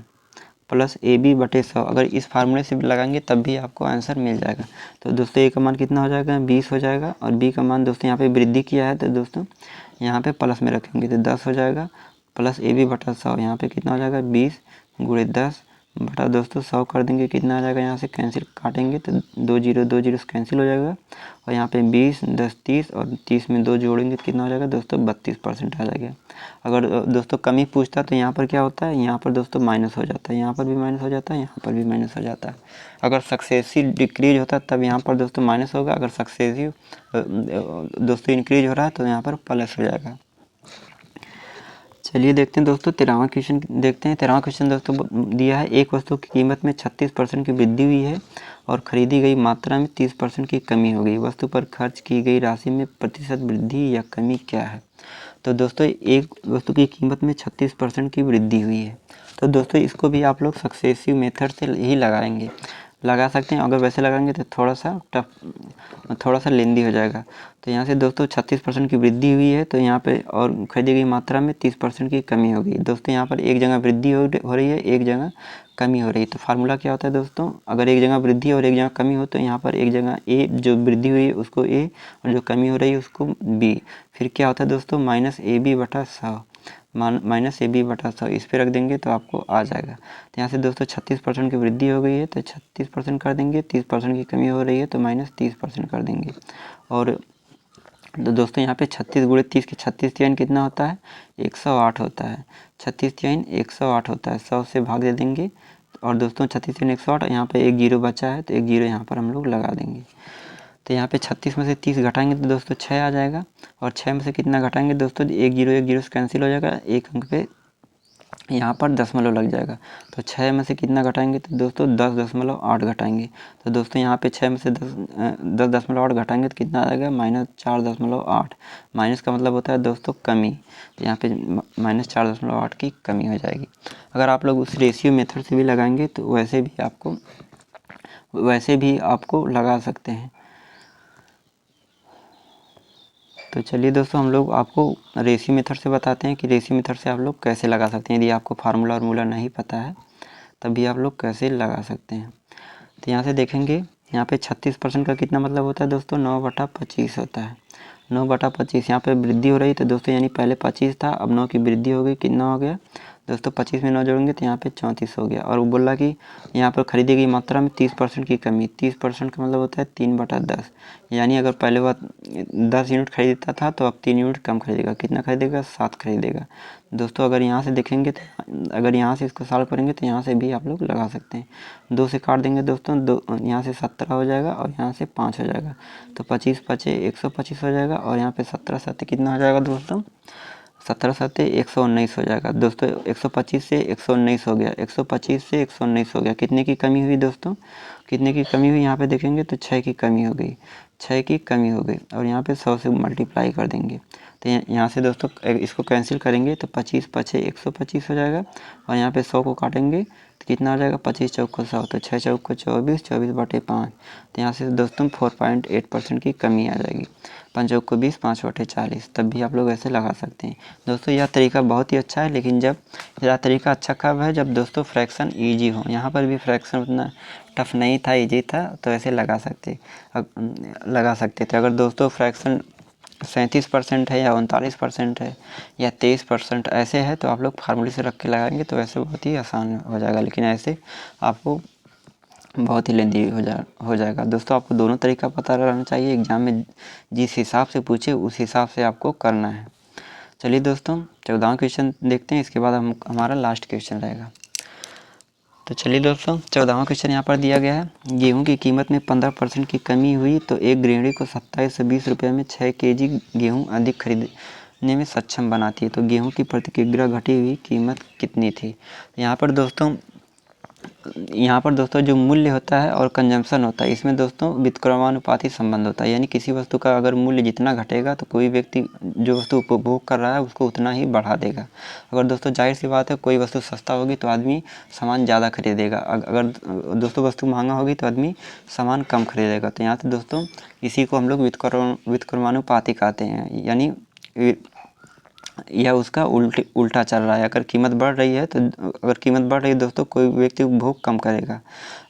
+ ab/100। अगर इस फार्मूले से लगाएंगे तब भी आपको आंसर मिल जाएगा। तो दोस्तों a का मान कितना हो जाएगा 20 हो जाएगा और b का मान दोस्तों यहाँ पे वृद्धि किया है तो दोस्तों यहाँ पे प्लस में रखेंगे तो 10 हो जाएगा, + ab/100 यहाँ पे कितना हो जाएगा 20 × 10 बटा दोस्तों 100 कर देंगे, कितना आ जाएगा, यहाँ से कैंसिल काटेंगे तो 2 0 कैंसिल हो जाएगा और यहाँ पे 20 10 30 और 30 में 2 जोड़ेंगे तो कितना हो जाएगा दोस्तों 32% आ जाएगा। अगर दोस्तों कमी पूछता तो यहाँ पर क्या होता है, यहाँ पर दोस्तों माइनस हो जाता है, यहाँ पर भी माइनस हो जाता है, यहाँ पर भी माइनस हो जाता है। अगर सक्सेसिव डिक्रीज होता है तब यहाँ पर दोस्तों माइनस होगा, अगर सक्सेसिव दोस्तों इंक्रीज हो रहा है तो यहाँ पर प्लस हो जाएगा। चलिए देखते हैं दोस्तों 13वां क्वेश्चन देखते हैं। 13वां क्वेश्चन दोस्तों दिया है, एक वस्तु की कीमत में 36% की वृद्धि हुई है और खरीदी गई मात्रा में 30% की कमी हो गई। वस्तु पर खर्च की गई राशि में प्रतिशत वृद्धि या कमी क्या है। तो दोस्तों एक वस्तु की कीमत में 36% की वृद्धि हुई है, तो दोस्तों इसको भी आप लोग सक्सेसिव मेथड से ही लगाएंगे। लगा सकते हैं। अगर वैसे लगाएंगे तो थोड़ा सा लेंदी हो जाएगा। तो यहाँ से दोस्तों 36% की वृद्धि हुई है, तो यहाँ पे और खरीदी गई मात्रा में 30% की कमी होगी। दोस्तों यहाँ पर एक जगह वृद्धि हो रही है, एक जगह कमी हो रही है। तो फार्मूला क्या होता है दोस्तों, अगर एक जगह वृद्धि और एक जगह कमी हो तो यहाँ पर एक जगह ए, जो वृद्धि हुई है उसको ए और जो कमी हो रही है उसको बी। फिर क्या होता है दोस्तों, माइनस ए बी बटा 100, माइनस ए बी बटा 100 इस पर रख देंगे तो आपको आ जाएगा। तो यहाँ से दोस्तों 36% की वृद्धि हो गई है तो 36% कर देंगे, 30% की कमी हो रही है तो माइनस 30% कर देंगे। और तो दोस्तों यहाँ पे 36 गुणे 30 की 36 तिहाई कितना होता है, 108 होता है। 36 तिहाई 108 होता है, 100 से भाग दे देंगे। और दोस्तों 36 तिहाई 108, यहाँ पे एक जीरो बचा है तो एक जीरो यहाँ पर हम लोग लगा देंगे। तो यहाँ पे 36 में से 30 घटाएंगे तो दोस्तों 6 आ जाएगा। और 6 में से कितना घटाएंगे दोस्तों, एक जीरो से कैंसिल हो जाएगा, एक अंक पे यहाँ पर दशमलव लग जाएगा। तो 6 में से कितना घटाएंगे तो दोस्तों 10.8 घटाएंगे। तो दोस्तों यहाँ पे 6 में से 10.8 घटाएंगे तो कितना आ जाएगा, -4.8। माइनस का मतलब होता है दोस्तों कमी, तो यहाँ पे -4.8 की कमी हो जाएगी। अगर आप लोग उस रेशियो मेथड से भी लगाएंगे तो वैसे भी आपको लगा सकते हैं। तो चलिए दोस्तों, हम लोग आपको रेशियो मेथड से बताते हैं कि रेशियो मेथड से आप लोग कैसे लगा सकते हैं। यदि आपको फार्मूला नहीं पता है तब भी आप लोग कैसे लगा सकते हैं। तो यहाँ से देखेंगे, यहाँ पे 36% का कितना मतलब होता है दोस्तों, 9/25 होता है। 9/25 यहाँ पे वृद्धि हो रही, तो दोस्तों यानी पहले 25 था, अब 9 की वृद्धि हो गई, कितना हो गया दोस्तों, 25 में 9 जोड़ेंगे तो यहाँ पे 34 हो गया। और वो बोला कि यहाँ पर खरीदी गई मात्रा में 30% की कमी। 30% का मतलब होता है 3/10, यानी अगर पहले वह 10 यूनिट खरीदता था तो अब 3 यूनिट कम खरीदेगा। कितना खरीदेगा, 7 खरीदेगा। दोस्तों अगर यहाँ से देखेंगे तो, अगर यहाँ से इसको सॉल्व करेंगे तो यहाँ से भी आप लोग लगा सकते हैं। 2 से काट देंगे दोस्तों, यहाँ से 17 हो जाएगा और यहाँ से 5 हो जाएगा। तो 25 पचे 125 हो जाएगा। और यहाँ पे 17 7 कितना हो जाएगा दोस्तों, 17 7 119 हो जाएगा। दोस्तों 125 से 119 हो गया, 125 से 119 हो गया। कितने की कमी हुई दोस्तों, कितने की कमी हुई, यहाँ पे देखेंगे तो 6 की कमी हो गई, 6 की कमी हो गई। और यहाँ पे 100 से मल्टीप्लाई कर देंगे। तो यहाँ से दोस्तों इसको कैंसिल करेंगे तो 25 पचे 125 हो जाएगा। और यहाँ पे 100 को काटेंगे तो कितना हो जाएगा, 25 चौक को 100, तो 6 चौक को 24, 24/5। तो यहाँ से दोस्तों 4.8% की कमी आ जाएगी। 5 चौक को 20, 5/40। तब भी आप लोग ऐसे लगा सकते हैं। दोस्तों यह तरीका बहुत ही अच्छा है, लेकिन यह तरीका अच्छा कब है, जब दोस्तों फ्रैक्शन ईजी हो। यहाँ पर भी फ्रैक्शन उतना टफ नहीं था, ईजी था, तो ऐसे लगा सकते थे। अगर दोस्तों फ्रैक्शन 37% है या 39% है या 23% ऐसे है तो आप लोग फार्मूले से रख के लगाएंगे तो ऐसे बहुत ही आसान हो जाएगा। लेकिन ऐसे आपको बहुत ही लेंदी हो जाएगा। दोस्तों आपको दोनों तरीका पता रहना चाहिए, एग्ज़ाम में जिस हिसाब से पूछे उस हिसाब से आपको करना है। चलिए दोस्तों 14वां क्वेश्चन देखते हैं, इसके बाद हमारा लास्ट क्वेश्चन रहेगा। तो चलिए दोस्तों 14वां क्वेश्चन यहाँ पर दिया गया है। गेहूं की कीमत में 15% की कमी हुई तो एक गृहिणी को 2720 रुपये में 6 kg गेहूं अधिक खरीदने में सक्षम बनाती है। तो गेहूं की प्रति किलोग्राम घटी हुई कीमत कितनी थी। यहाँ पर दोस्तों जो मूल्य होता है और कंजम्पशन होता है, इसमें दोस्तों व्युत्क्रमानुपाती संबंध होता है। यानी किसी वस्तु का अगर मूल्य जितना घटेगा तो कोई व्यक्ति जो वस्तु उपभोग कर रहा है उसको उतना ही बढ़ा देगा। अगर दोस्तों जाहिर सी बात है, कोई वस्तु सस्ता होगी तो आदमी सामान ज़्यादा खरीदेगा, अगर दोस्तों वस्तु महंगा होगी तो आदमी सामान कम खरीदेगा। तो यहाँ से दोस्तों इसी को हम लोग व्युत्क्रमानुपाती कहते हैं। यानी यह उसका उल्टा चल रहा है। अगर कीमत बढ़ रही है दोस्तों कोई व्यक्ति उपभोग कम करेगा,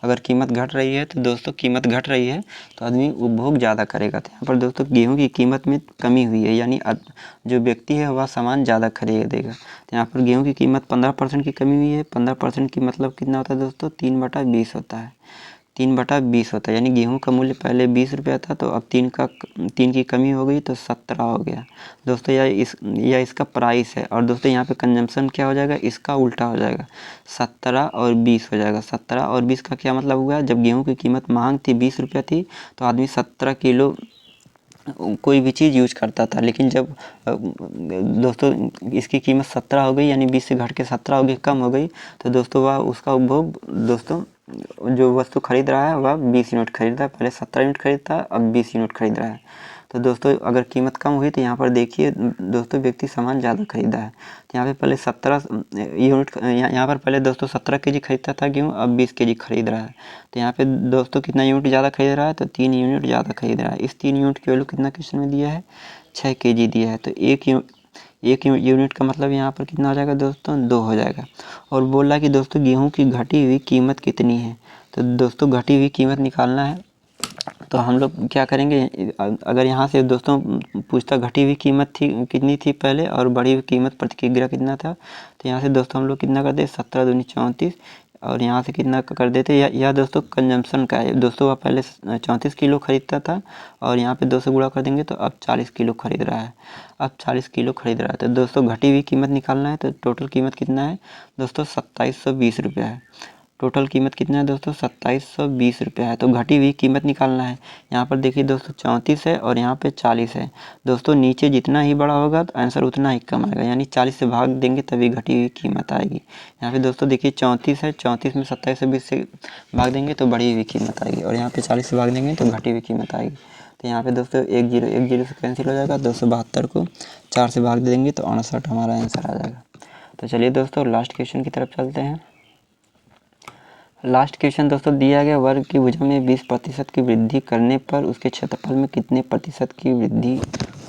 अगर कीमत घट रही है तो दोस्तों कीमत घट रही है तो आदमी उपभोग ज़्यादा करेगा। तो यहाँ पर दोस्तों गेहूं की कीमत में कमी हुई है, यानी जो व्यक्ति है वह सामान ज़्यादा खरीदेगा। तो यहाँ पर गेहूं की कीमत 15% की कमी हुई है। 15% की मतलब कितना होता है दोस्तों, 3/20 होता है। 3/20 होता है, यानी गेहूं का मूल्य पहले 20 रुपया था तो अब 3 की कमी हो गई तो 17 हो गया। दोस्तों यह इसका प्राइस है। और दोस्तों यहाँ पे कंजम्पशन क्या हो जाएगा, इसका उल्टा हो जाएगा, 17 और 20 हो जाएगा। 17 और 20 का क्या मतलब हुआ, जब गेहूं की कीमत महंग थी 20 रुपया थी तो आदमी 17 किलो कोई भी चीज़ यूज करता था। लेकिन जब दोस्तों इसकी कीमत 17 हो गई, यानी 20 से घट के 17 हो गई, कम हो गई, तो दोस्तों वह उसका उपभोग दोस्तों जो वस्तु खरीद रहा है वह 20 यूनिट खरीद रहा है, पहले 17 यूनिट खरीदता अब 20 यूनिट खरीद रहा है। तो दोस्तों अगर कीमत कम हुई तो यहाँ पर देखिए दोस्तों व्यक्ति सामान ज़्यादा खरीदा है। तो यहाँ पे पहले 17 यूनिट यहाँ पर पहले दोस्तों 17 केजी खरीदता था गेहूँ, अब 20 केजी खरीद रहा है। तो यहाँ पे दोस्तों कितना यूनिट ज़्यादा खरीद रहा है, तो 3 यूनिट ज़्यादा खरीद रहा है। इस 3 यूनिट की वैल्यू कितना क्वेश्चन में दिया है, 6 केजी दिया है। तो एक यूनिट का मतलब यहाँ पर कितना हो जाएगा दोस्तों, 2 हो जाएगा। और बोल रहा है कि दोस्तों गेहूँ की घटी हुई कीमत कितनी है। तो दोस्तों घटी हुई कीमत निकालना है तो हम लोग क्या करेंगे, अगर यहाँ से दोस्तों पूछता घटी हुई कीमत थी कितनी थी पहले और बढ़ी हुई कीमत प्रति किलोग्राम कितना था, तो यहाँ से दोस्तों हम लोग कितना कर दे 17 दूनी 34 और यहाँ से कितना कर देते या दोस्तों कंजम्पशन का है। दोस्तों वह पहले 34 किलो खरीदता था और यहाँ पे 2 से गुणा कर देंगे तो अब 40 किलो खरीद रहा है, अब 40 किलो खरीद रहा है। तो दोस्तों घटी हुई कीमत निकालना है तो टोटल कीमत कितना है दोस्तों 2720 रुपया है। टोटल कीमत कितना है दोस्तों 2720 रुपया है। तो घटी हुई कीमत निकालना है। यहाँ पर देखिए दोस्तों 34 है और यहाँ पे 40 है। दोस्तों नीचे जितना ही बड़ा होगा तो आंसर उतना ही कम आएगा, यानी 40 से भाग देंगे तभी घटी हुई कीमत आएगी। यहाँ पे दोस्तों देखिए 34 है, 34 में 2720 से भाग देंगे तो बढ़ी हुई कीमत आएगी और यहाँ पे 40 से भाग देंगे तो घटी हुई कीमत आएगी। तो यहाँ पे दोस्तों 1 0 से कैंसिल हो जाएगा, 272 को 4 से भाग देंगे तो 59 हमारा आंसर आ जाएगा। तो चलिए दोस्तों लास्ट क्वेश्चन की तरफ चलते हैं। लास्ट क्वेश्चन दोस्तों दिया गया वर्ग की भुजा में 20% की वृद्धि करने पर उसके क्षेत्रफल में कितने प्रतिशत की वृद्धि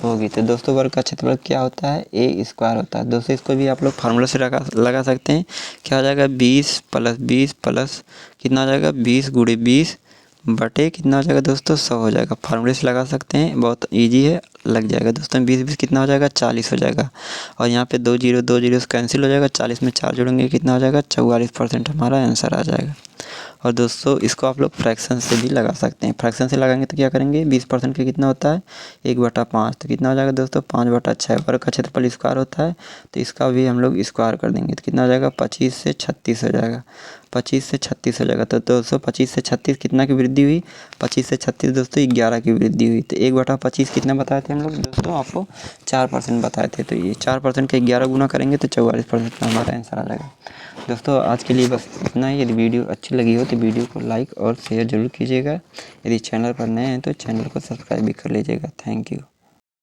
होगी। तो दोस्तों वर्ग का क्षेत्रफल क्या होता है, ए स्क्वायर होता है। दोस्तों इसको भी आप लोग फार्मूला से लगा सकते हैं। क्या हो जाएगा 20 प्लस कितना हो जाएगा 20 गुणे 20 बटे कितना हो जाएगा दोस्तों 100 हो जाएगा। फार्मूले से लगा सकते हैं, बहुत इजी है, लग जाएगा दोस्तों। 20 कितना हो जाएगा 40 हो जाएगा और यहाँ पे 2 0 से कैंसिल हो जाएगा। 40 में 4 जोड़ेंगे कितना हो जाएगा 44% हमारा आंसर आ जाएगा। और दोस्तों इसको आप लोग फ्रैक्शन से भी लगा सकते हैं। फ्रैक्शन से लगाएंगे तो क्या करेंगे 20% का कितना होता है 1/5, तो कितना हो जाएगा दोस्तों 5/6। वर्ग का क्षेत्रफल स्क्वायर होता है तो इसका भी हम लोग स्क्वायर कर देंगे तो कितना हो जाएगा 25 से 36 हो जाएगा, 25 से 36 हो जाएगा। तो दोस्तों 25 से 36 कितना की वृद्धि हुई, 25 से 36 दोस्तों 11 की वृद्धि हुई। तो 1/25 कितना बताए थे हम लोग दोस्तों, आपको 4% बताए थे। तो ये 4% का 11 गुना करेंगे तो 44% का हमारा आंसर आ जाएगा। दोस्तों आज के लिए बस इतना ही। यदि वीडियो अच्छी लगी हो तो वीडियो को लाइक और शेयर ज़रूर कीजिएगा। यदि चैनल पर नए हैं तो चैनल को सब्सक्राइब भी कर लीजिएगा। Thank you.